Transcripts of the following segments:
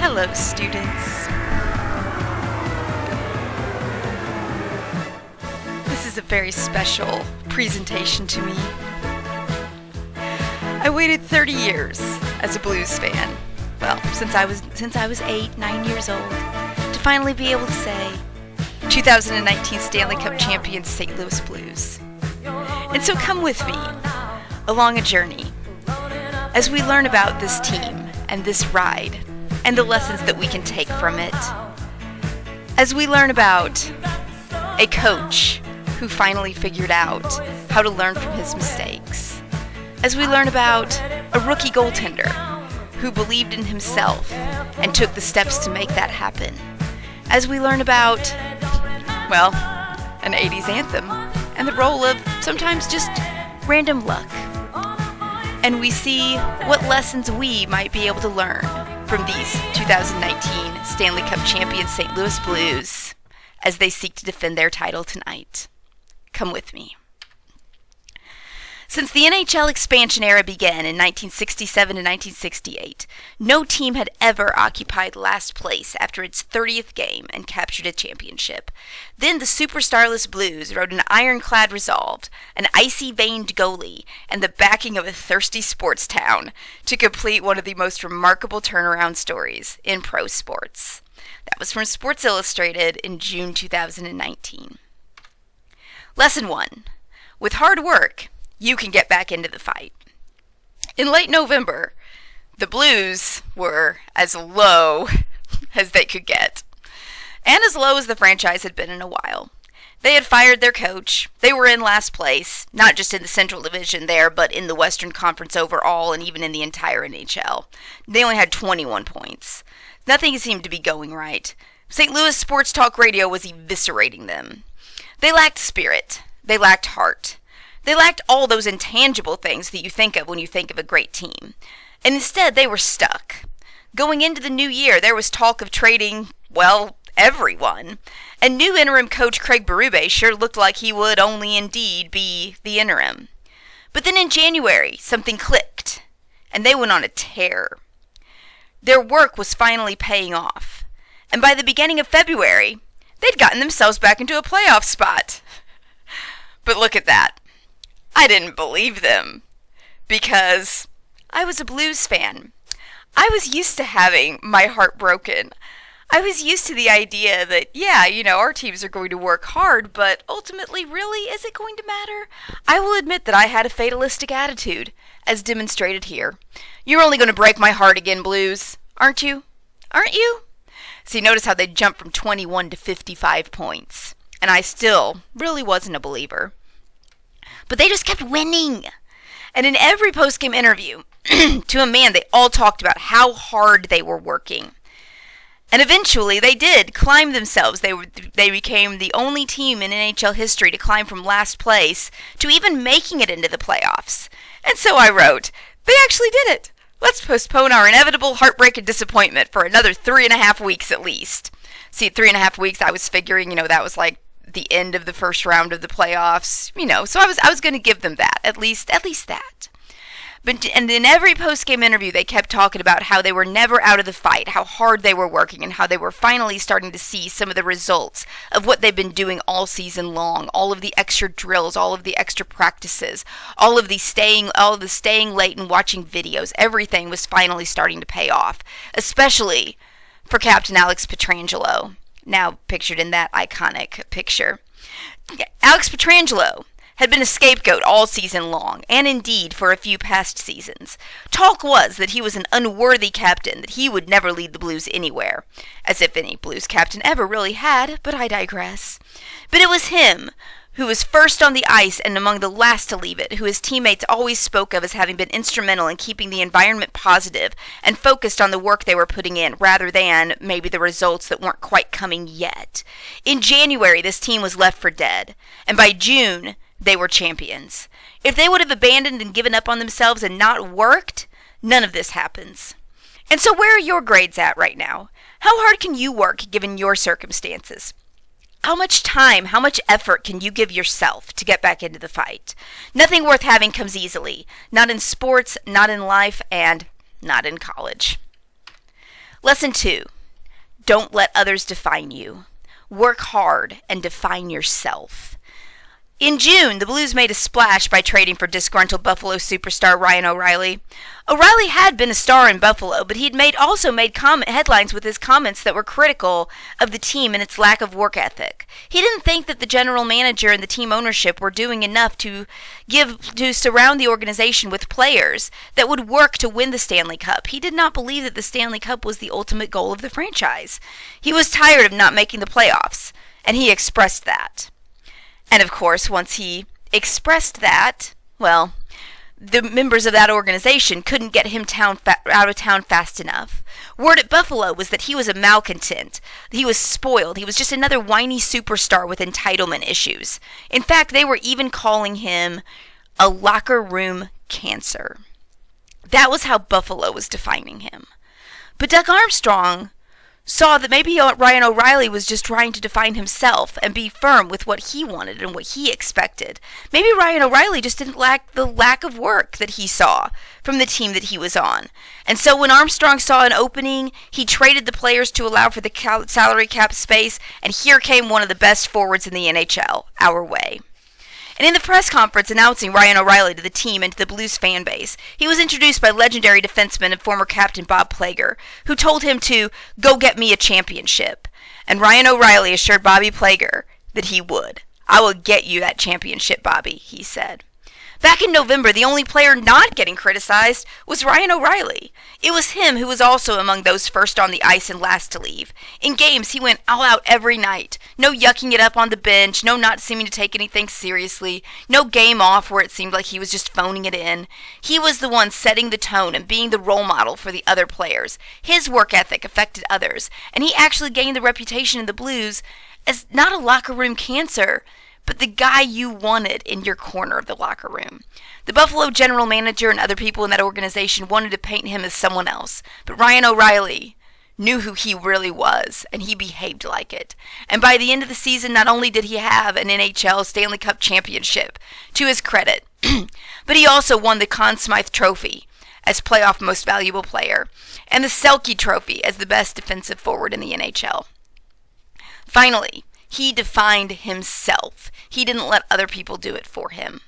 Hello, students. This is a very special presentation to me. I waited 30 years as a blues fan, well, since I was 8, 9 years old, to finally be able to say 2019 Stanley Cup Champion St. Louis Blues. And so come with me along a journey as we learn about this team and this ride and the lessons that we can take from it. As we learn about a coach who finally figured out how to learn from his mistakes. As we learn about a rookie goaltender who believed in himself and took the steps to make that happen. As we learn about, well, an 80s anthem and the role of sometimes just random luck. And we see what lessons we might be able to learn from these 2019 Stanley Cup Champion St. Louis Blues as they seek to defend their title tonight. Come with me. Since the NHL expansion era began in 1967 to 1968, no team had ever occupied last place after its 30th game and captured a championship. Then the superstarless Blues rode an ironclad resolve, an icy-veined goalie, and the backing of a thirsty sports town to complete one of the most remarkable turnaround stories in pro sports. That was from Sports Illustrated in June 2019. Lesson 1. With hard work, you can get back into the fight. In late November, the Blues were as low as they could get, and as low as the franchise had been in a while. They had fired their coach. They were in last place, not just in the Central Division there, but in the Western Conference overall and even in the entire NHL. They only had 21 points. Nothing seemed to be going right. St. Louis Sports Talk Radio was eviscerating them. They lacked spirit. They lacked heart. They lacked all those intangible things that you think of when you think of a great team. And instead, they were stuck. Going into the new year, there was talk of trading, well, everyone. And new interim coach Craig Berube sure looked like he would only indeed be the interim. But then in January, something clicked, and they went on a tear. Their work was finally paying off. And by the beginning of February, they'd gotten themselves back into a playoff spot. But look at that. I didn't believe them, because I was a Blues fan. I was used to having my heart broken. I was used to the idea that, yeah, our teams are going to work hard, but ultimately, really, is it going to matter? I will admit that I had a fatalistic attitude, as demonstrated here. You're only going to break my heart again, Blues, aren't you? Aren't you? See, notice how they jumped from 21 to 55 points, and I still really wasn't a believer. But they just kept winning. And in every post-game interview, to a man, they all talked about how hard they were working. And eventually, they did climb themselves. They became the only team in NHL history to climb from last place to even making it into the playoffs. And so I wrote, they actually did it. Let's postpone our inevitable heartbreak and disappointment for another 3.5 weeks at least. See, 3.5 weeks, I was figuring, that was like the end of the first round of the playoffs, so I was going to give them that, at least that. And in every post-game interview, they kept talking about how they were never out of the fight, how hard they were working, and how they were finally starting to see some of the results of what they've been doing all season long, all of the extra drills, all of the extra practices, all of the staying late and watching videos. Everything was finally starting to pay off, especially for Captain Alex Pietrangelo, now pictured in that iconic picture. Alex Pietrangelo had been a scapegoat all season long, and indeed for a few past seasons. Talk was that he was an unworthy captain, that he would never lead the Blues anywhere, as if any Blues captain ever really had, but I digress. But it was him who was first on the ice and among the last to leave it, who his teammates always spoke of as having been instrumental in keeping the environment positive and focused on the work they were putting in, rather than maybe the results that weren't quite coming yet. In January, this team was left for dead, and by June, they were champions. If they would have abandoned and given up on themselves and not worked, none of this happens. And so where are your grades at right now? How hard can you work given your circumstances? How much time, how much effort can you give yourself to get back into the fight? Nothing worth having comes easily. Not in sports, not in life, and not in college. Lesson 2. Don't let others define you. Work hard and define yourself. In June, the Blues made a splash by trading for disgruntled Buffalo superstar Ryan O'Reilly. O'Reilly had been a star in Buffalo, but he'd also made headlines with his comments that were critical of the team and its lack of work ethic. He didn't think that the general manager and the team ownership were doing enough to surround the organization with players that would work to win the Stanley Cup. He did not believe that the Stanley Cup was the ultimate goal of the franchise. He was tired of not making the playoffs, and he expressed that. And of course, once he expressed that, well, the members of that organization couldn't get him out of town fast enough. Word at Buffalo was that he was a malcontent. He was spoiled. He was just another whiny superstar with entitlement issues. In fact, they were even calling him a locker room cancer. That was how Buffalo was defining him. But Doug Armstrong saw that maybe Ryan O'Reilly was just trying to define himself and be firm with what he wanted and what he expected. Maybe Ryan O'Reilly just didn't lack the lack of work that he saw from the team that he was on. And so when Armstrong saw an opening, he traded the players to allow for the salary cap space, and here came one of the best forwards in the NHL, our way. And in the press conference announcing Ryan O'Reilly to the team and to the Blues fan base, he was introduced by legendary defenseman and former captain Bob Plager, who told him to go get me a championship. And Ryan O'Reilly assured Bobby Plager that he would. I will get you that championship, Bobby, he said. Back in November, the only player not getting criticized was Ryan O'Reilly. It was him who was also among those first on the ice and last to leave. In games, he went all out every night. No yucking it up on the bench, no not seeming to take anything seriously, no game off where it seemed like he was just phoning it in. He was the one setting the tone and being the role model for the other players. His work ethic affected others, and he actually gained the reputation in the Blues as not a locker room cancer, but the guy you wanted in your corner of the locker room. The Buffalo general manager and other people in that organization wanted to paint him as someone else, but Ryan O'Reilly knew who he really was, and he behaved like it. And by the end of the season, not only did he have an NHL Stanley Cup Championship, to his credit, but he also won the Conn Smythe Trophy as playoff most valuable player, and the Selke Trophy as the best defensive forward in the NHL. Finally, he defined himself. He didn't let other people do it for him.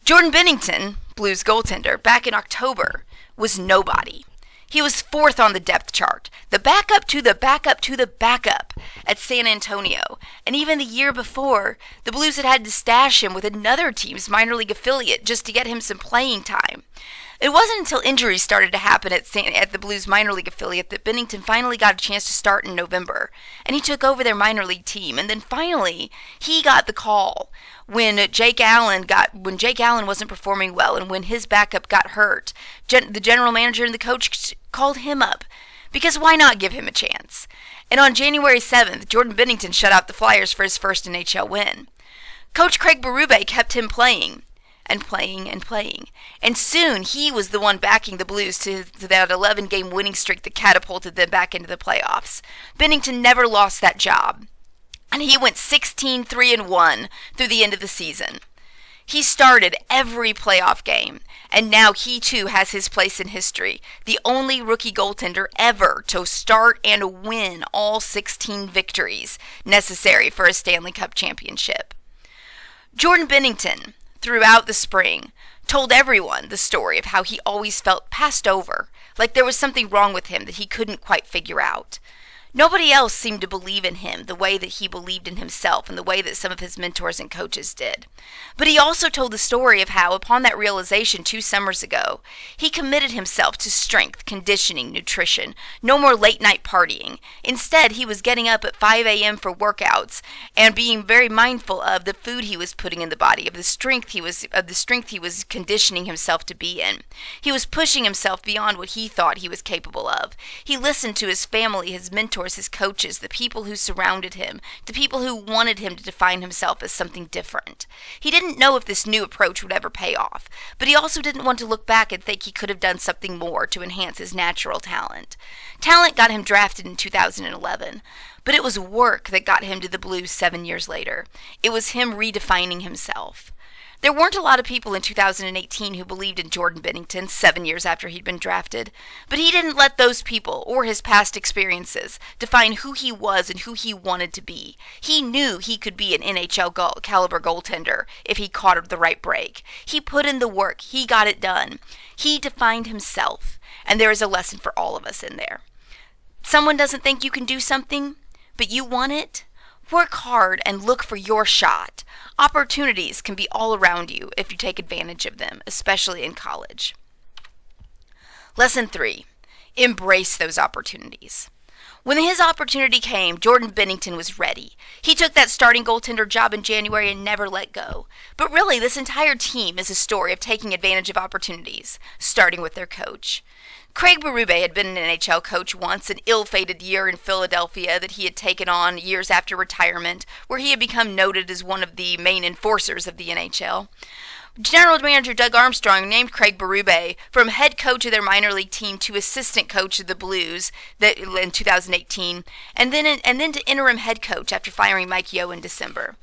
Jordan Binnington, Blues goaltender, back in October, was nobody. He was fourth on the depth chart, the backup to the backup to the backup at San Antonio. And even the year before, the Blues had to stash him with another team's minor league affiliate just to get him some playing time. It wasn't until injuries started to happen at the Blues minor league affiliate that Binnington finally got a chance to start in November, and he took over their minor league team. And then finally, he got the call when Jake Allen wasn't performing well, and when his backup got hurt. The general manager and the coach called him up, because why not give him a chance? And on January 7th, Jordan Binnington shut out the Flyers for his first NHL win. Coach Craig Berube kept him playing. And playing and playing. And soon he was the one backing the Blues to that 11-game winning streak that catapulted them back into the playoffs. Binnington never lost that job. And he went 16-3-1 through the end of the season. He started every playoff game, and now he too has his place in history, the only rookie goaltender ever to start and win all 16 victories necessary for a Stanley Cup championship. Jordan Binnington, throughout the spring, told everyone the story of how he always felt passed over, like there was something wrong with him that he couldn't quite figure out. Nobody else seemed to believe in him the way that he believed in himself and the way that some of his mentors and coaches did. But he also told the story of how, upon that realization 2 summers ago, he committed himself to strength, conditioning, nutrition, no more late-night partying. Instead, he was getting up at 5 a.m. for workouts and being very mindful of the food he was putting in the body, of the strength he was conditioning himself to be in. He was pushing himself beyond what he thought he was capable of. He listened to his family, his mentors, his coaches, the people who surrounded him, the people who wanted him to define himself as something different. He didn't know if this new approach would ever pay off, but he also didn't want to look back and think he could have done something more to enhance his natural talent. Talent got him drafted in 2011, but it was work that got him to the Blues 7 years later. It was him redefining himself. There weren't a lot of people in 2018 who believed in Jordan Bennington 7 years after he'd been drafted, but he didn't let those people or his past experiences define who he was and who he wanted to be. He knew he could be an NHL caliber goaltender if he caught the right break. He put in the work. He got it done. He defined himself, and there is a lesson for all of us in there. Someone doesn't think you can do something, but you want it? Work hard and look for your shot. Opportunities can be all around you if you take advantage of them, especially in college. Lesson 3. Embrace those opportunities. When his opportunity came, Jordan Bennington was ready. He took that starting goaltender job in January and never let go. But really, this entire team is a story of taking advantage of opportunities, starting with their coach. Craig Berube had been an NHL coach once, an ill-fated year in Philadelphia that he had taken on years after retirement, where he had become noted as one of the main enforcers of the NHL. General Manager Doug Armstrong named Craig Berube from head coach of their minor league team to assistant coach of the Blues in 2018, and then to interim head coach after firing Mike Yeo in December.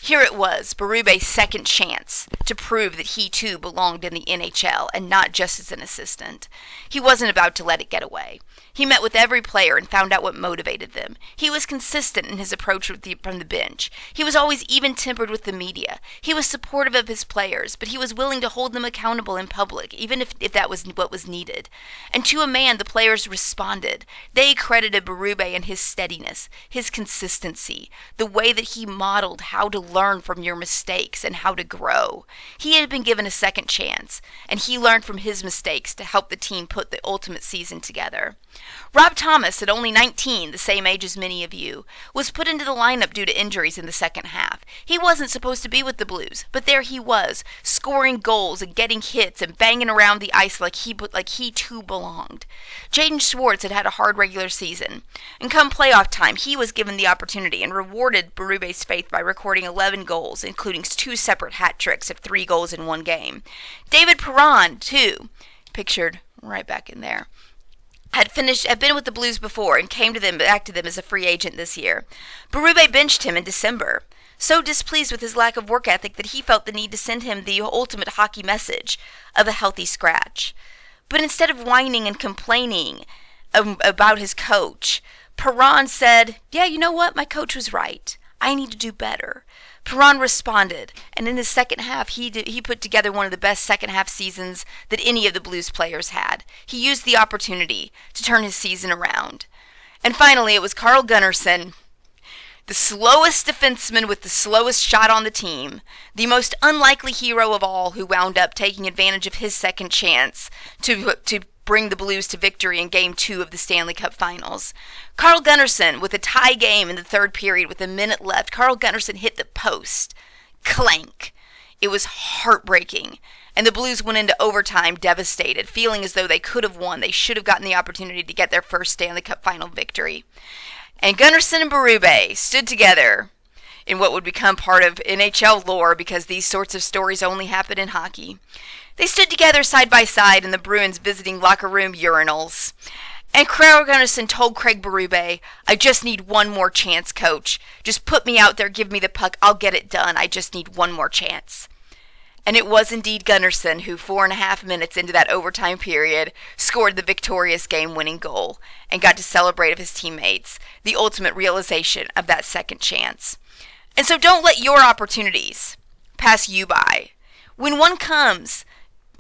Here it was, Berube's second chance to prove that he too belonged in the NHL and not just as an assistant. He wasn't about to let it get away. He met with every player and found out what motivated them. He was consistent in his approach from the bench. He was always even-tempered with the media. He was supportive of his players, but he was willing to hold them accountable in public, even if that was what was needed. And to a man, the players responded. They credited Berube and his steadiness, his consistency, the way that he modeled how to learn from your mistakes and how to grow. He had been given a second chance, and he learned from his mistakes to help the team put the ultimate season together. Rob Thomas, at only 19, the same age as many of you, was put into the lineup due to injuries in the second half. He wasn't supposed to be with the Blues, but there he was, scoring goals and getting hits and banging around the ice like he too belonged. Jaden Schwartz had a hard regular season, and come playoff time, he was given the opportunity and rewarded Berube's faith by recording 11 goals, including 2 separate hat tricks of 3 goals in one game. David Perron, too, pictured right back in there, had been with the Blues before and came back to them as a free agent this year. Berube benched him in December, so displeased with his lack of work ethic that he felt the need to send him the ultimate hockey message of a healthy scratch. But instead of whining and complaining about his coach, Perron said, "Yeah, you know what? My coach was right. I need to do better." Perron responded, and in his second half, he put together one of the best second half seasons that any of the Blues players had. He used the opportunity to turn his season around. And finally, it was Carl Gunnarsson, the slowest defenseman with the slowest shot on the team, the most unlikely hero of all, who wound up taking advantage of his second chance to bring the Blues to victory in Game 2 of the Stanley Cup Finals. Carl Gunnarsson, with a tie game in the third period with a minute left, Carl Gunnarsson hit the post. Clank. It was heartbreaking, and the Blues went into overtime devastated, feeling as though they could have won. They should have gotten the opportunity to get their first Stanley Cup Final victory. And Gunnarsson and Berube stood together in what would become part of NHL lore, because these sorts of stories only happen in hockey. They stood together side by side in the Bruins' visiting locker room urinals. And Carl Gunnarsson told Craig Berube, "I just need one more chance, coach. Just put me out there, give me the puck, I'll get it done. I just need one more chance." And it was indeed Gunnarsson who, 4.5 minutes into that overtime period, scored the victorious game-winning goal and got to celebrate with his teammates, the ultimate realization of that second chance. And so don't let your opportunities pass you by. When one comes,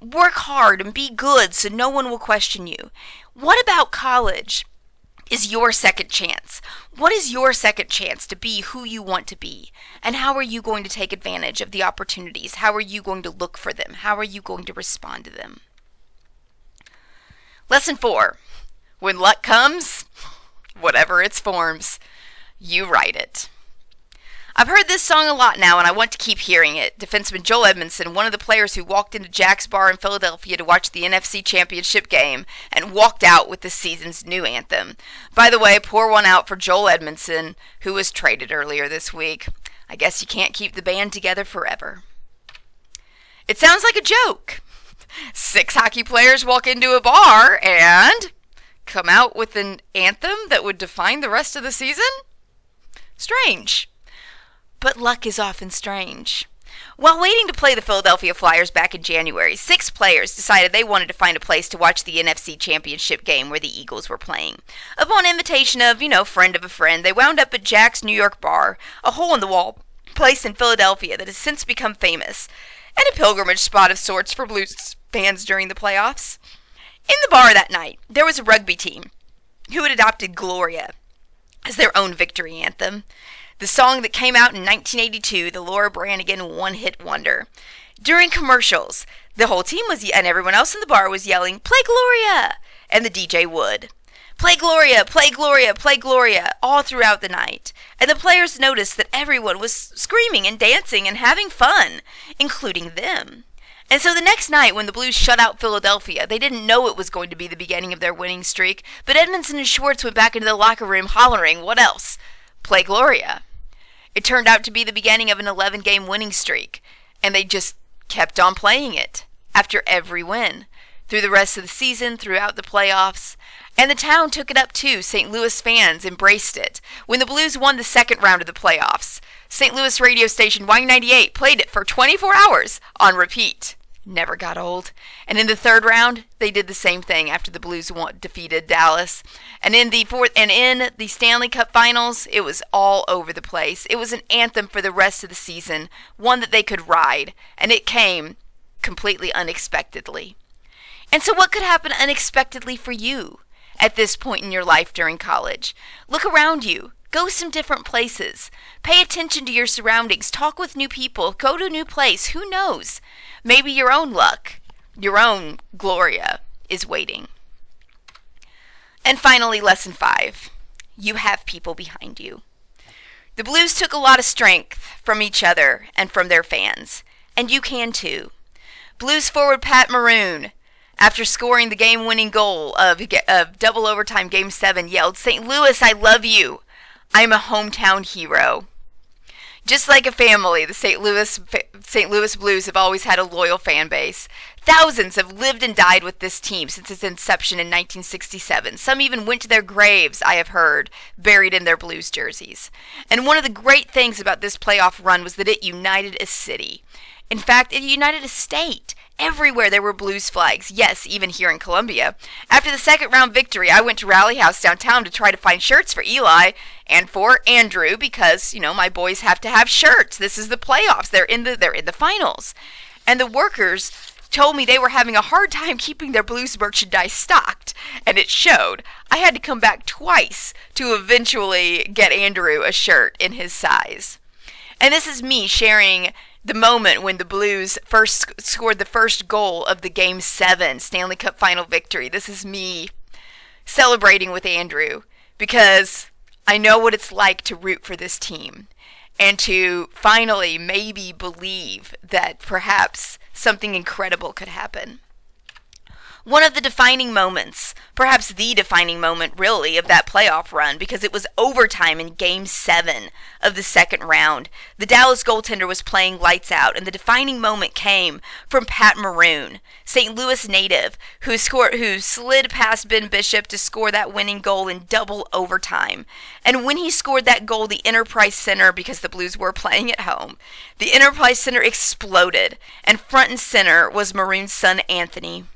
work hard and be good so no one will question you. What about college is your second chance? What is your second chance to be who you want to be? And how are you going to take advantage of the opportunities? How are you going to look for them? How are you going to respond to them? Lesson 4. When luck comes, whatever its forms, you write it. I've heard this song a lot now, and I want to keep hearing it. Defenseman Joel Edmondson, one of the players who walked into Jack's Bar in Philadelphia to watch the NFC Championship game, and walked out with the season's new anthem. By the way, pour one out for Joel Edmondson, who was traded earlier this week. I guess you can't keep the band together forever. It sounds like a joke. 6 hockey players walk into a bar and come out with an anthem that would define the rest of the season? Strange. But luck is often strange. While waiting to play the Philadelphia Flyers back in January, 6 players decided they wanted to find a place to watch the NFC Championship game where the Eagles were playing. Upon invitation of, friend of a friend, they wound up at Jack's New York Bar, a hole-in-the-wall place in Philadelphia that has since become famous, and a pilgrimage spot of sorts for Blues fans during the playoffs. In the bar that night, there was a rugby team who had adopted Gloria as their own victory anthem, the song that came out in 1982, the Laura Branigan one-hit wonder. During commercials, the whole team and everyone else in the bar was yelling, "Play Gloria!" And the DJ would. "Play Gloria! Play Gloria! Play Gloria!" all throughout the night. And the players noticed that everyone was screaming and dancing and having fun, including them. And so the next night, when the Blues shut out Philadelphia, they didn't know it was going to be the beginning of their winning streak, but Edmondson and Schwartz went back into the locker room hollering, what else? Play Gloria. It turned out to be the beginning of an 11-game winning streak, and they just kept on playing it after every win, through the rest of the season, throughout the playoffs. And the town took it up too. St. Louis fans embraced it. When the Blues won the second round of the playoffs, St. Louis radio station Y98 played it for 24 hours on repeat. Never got old. And in the third round, they did the same thing after the Blues defeated Dallas. And in the Stanley Cup Finals, it was all over the place. It was an anthem for the rest of the season, one that they could ride, and it came completely unexpectedly. And so what could happen unexpectedly for you at this point in your life during college? Look around you. Go some different places. Pay attention to your surroundings. Talk with new people. Go to a new place. Who knows? Maybe your own luck, your own Gloria is waiting. And finally, lesson 5. You have people behind you. The Blues took a lot of strength from each other and from their fans. And you can too. Blues forward Pat Maroon, after scoring the game-winning goal of double overtime Game 7, yelled, "St. Louis, I love you. I'm a hometown hero." Just like a family, the St. Louis Blues have always had a loyal fan base. Thousands have lived and died with this team since its inception in 1967. Some even went to their graves, I have heard, buried in their Blues jerseys. And one of the great things about this playoff run was that it united a city. In fact, it united a state. Everywhere there were Blues flags, yes, even here in Columbia. After the second round victory, I went to Rally House downtown to try to find shirts for Eli and for Andrew because, my boys have to have shirts. This is the playoffs. They're in the finals. And the workers told me they were having a hard time keeping their Blues merchandise stocked, and it showed. I had to come back twice to eventually get Andrew a shirt in his size. And this is me sharing the moment when the Blues first scored the first goal of the Game 7 Stanley Cup final victory. This is me celebrating with Andrew because I know what it's like to root for this team and to finally maybe believe that perhaps something incredible could happen. One of the defining moments, perhaps the defining moment really, of that playoff run, because it was overtime in Game 7 of the second round. The Dallas goaltender was playing lights out, and the defining moment came from Pat Maroon, St. Louis native, who slid past Ben Bishop to score that winning goal in double overtime. And when he scored that goal, the Enterprise Center, because the Blues were playing at home, the Enterprise Center exploded, and front and center was Maroon's son, Anthony.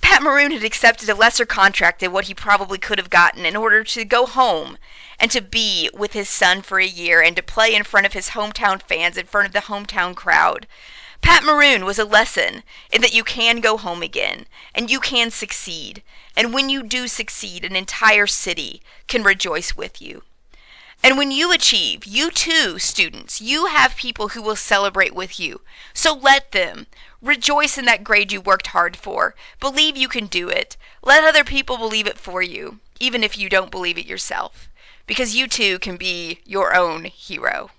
Pat Maroon had accepted a lesser contract than what he probably could have gotten in order to go home and to be with his son for a year and to play in front of his hometown fans, in front of the hometown crowd. Pat Maroon was a lesson in that you can go home again and you can succeed. And when you do succeed, an entire city can rejoice with you. And when you achieve, you too, students, you have people who will celebrate with you. So let them. Rejoice in that grade you worked hard for. Believe you can do it. Let other people believe it for you, even if you don't believe it yourself, because you too can be your own hero.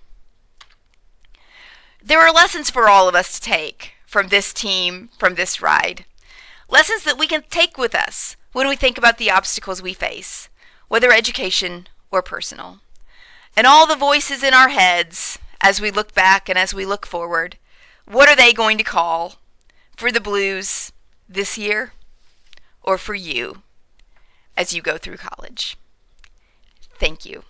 There are lessons for all of us to take from this team, from this ride. Lessons that we can take with us when we think about the obstacles we face, whether education or personal. And all the voices in our heads as we look back and as we look forward, what are they going to call for the Blues this year or for you as you go through college? Thank you.